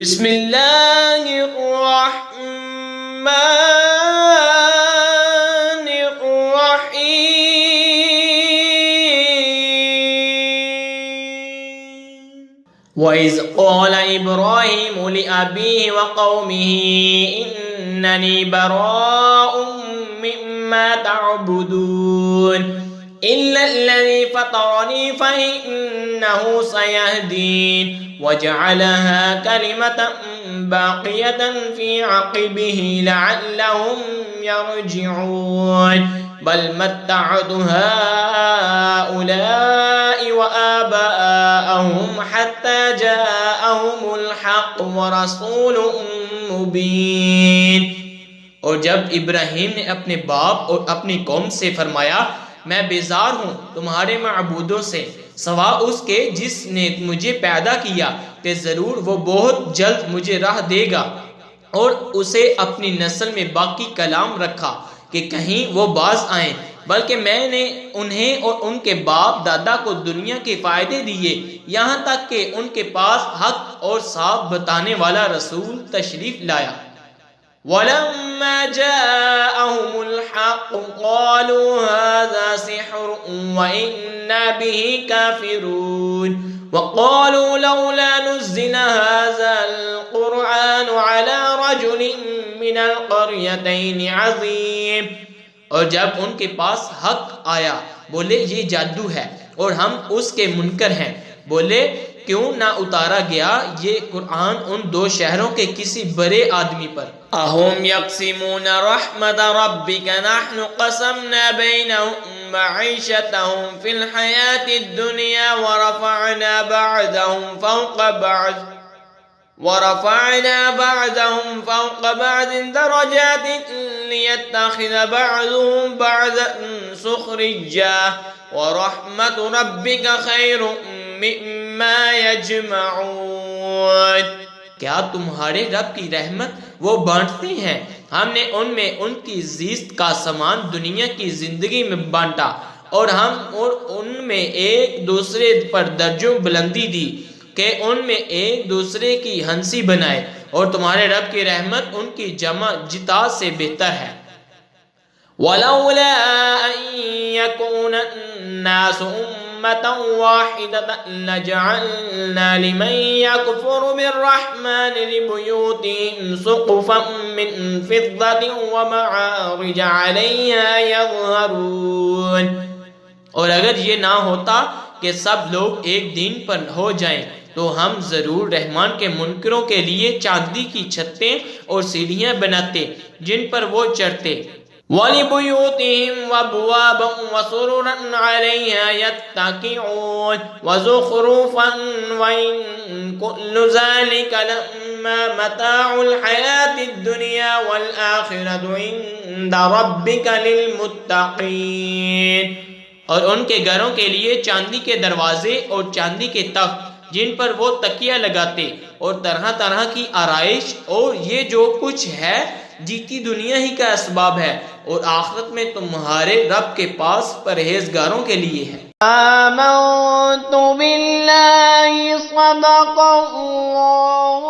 بسم اللہ الرحمن الرحیم وَإِذْ قَالَ إِبْرَاهِيمُ لِأَبِيهِ وَقَوْمِهِ إِنَّنِي بَرَاءٌ مِّمَّا تَعْبُدُونَ إِلَّا الَّذِي فَطَرَنِي فَإِنَّهُ سَيَهْدِينِ وَجَعَلَهَا كَلِمَةً بَاقِيَةً فِي عَقِبِهِ لَعَلَّهُمْ يَرْجِعُونَ بَلْ مَتَّعْتُ هَٰؤُلَاءِ وَآبَاءَهُمْ حَتَّىٰ جَاءَهُمُ الْحَقُّ وَرَسُولٌ مُّبِينٌ۔ اور جب ابراہیم نے اپنے باپ اور اپنی قوم سے فرمایا میں بیزار ہوں تمہارے معبودوں سے سوا اس کے جس نے مجھے پیدا کیا کہ ضرور وہ بہت جلد مجھے راہ دے گا، اور اسے اپنی نسل میں باقی کلام رکھا کہ کہیں وہ باز آئیں، بلکہ میں نے انہیں اور ان کے باپ دادا کو دنیا کے فائدے دیے یہاں تک کہ ان کے پاس حق اور صاف بتانے والا رسول تشریف لایا۔ وَلَمَّا جَاءَهُمُ الْحَقُّ قَالُوا هَٰذَا سِحْرٌ وَإِنَّا بِهِ كَافِرُونَ وَقَالُوا لَوْلَا نُزِّلَ هَٰذَا الْقُرْآنُ عَلَىٰ رَجُلٍ مِّنَ الْقَرْيَتَيْنِ عَظِيمٍ۔ اور جب ان کے پاس حق آیا بولے یہ جادو ہے اور ہم اس کے منکر ہیں، بولے کیوں نہ اتارا گیا یہ قرآن ان دو شہروں کے کسی بڑے آدمی پر۔ اَهُمْ يَقْسِمُونَ رَحْمَتَ رَبِّكَ نَحْنُ قَسَمْنَا بَيْنَهُم مَّعِيشَتَهُمْ فِي الْحَيَاةِ الدُّنْيَا وَرَفَعْنَا بَعْضَهُمْ فَوْقَ بَعْضٍ دَرَجَاتٍ لِيَتَّخِذَ بَعْضُهُم بَعْضًا سُخْرِيًّا وَرَحْمَتُ رَبِّكَ خَيْرٌ مِّمَّا يَجْمَعُونَ۔ کیا تمہارے رب کی رحمت وہ بانٹتے ہیں؟ ہم نے ان میں ان کی زیست کا سامان دنیا کی زندگی میں بانٹا اور ہم ان میں ایک دوسرے پر درجوں بلندی دی کہ ان میں ایک دوسرے کی ہنسی بنائے، اور تمہارے رب کی رحمت ان کی جمع جتا سے بہتر ہے۔ وَلَوْلَا أَن يَكُونَ النَّاسُ أُمَّةً وَاحِدَةً لَّجَعَلْنَا لِمَن يَكْفُرُ بِالرَّحْمَٰنِ لِبُيُوتِهِمْ سُقُفًا مِّن فِضَّةٍ وَمَعَارِجَ عَلَيْهَا يَظْهَرُونَ۔ اور اگر یہ نہ ہوتا کہ سب لوگ ایک دین پر ہو جائیں تو ہم ضرور رحمان کے منکروں کے لیے چاندی کی چھتیں اور سیڑھیاں بناتے جن پر وہ چڑھتے۔ وَلِبُيُوتِهِمْ وَأَبْوَابًا وَسُرُرًا عَلَيْهَا يَتَّكِئُونَ وَزُخْرُفًا وَإِن كُلُّ ذَلِكَ لَمَّا مَتَاعُ الْحَيَاةِ الدُّنْيَا وَالْآخِرَةُ عِندَ رَبِّكَ لِلْمُتَّقِينَ۔ اور ان کے گھروں کے لیے چاندی کے دروازے اور چاندی کے تخت جن پر وہ تکیہ لگاتے اور طرح طرح کی آرائش، اور یہ جو کچھ ہے جیتی دنیا ہی کا اسباب ہے، اور آخرت میں تمہارے رب کے پاس پرہیزگاروں کے لیے ہے۔ آمنت باللہ صدق اللہ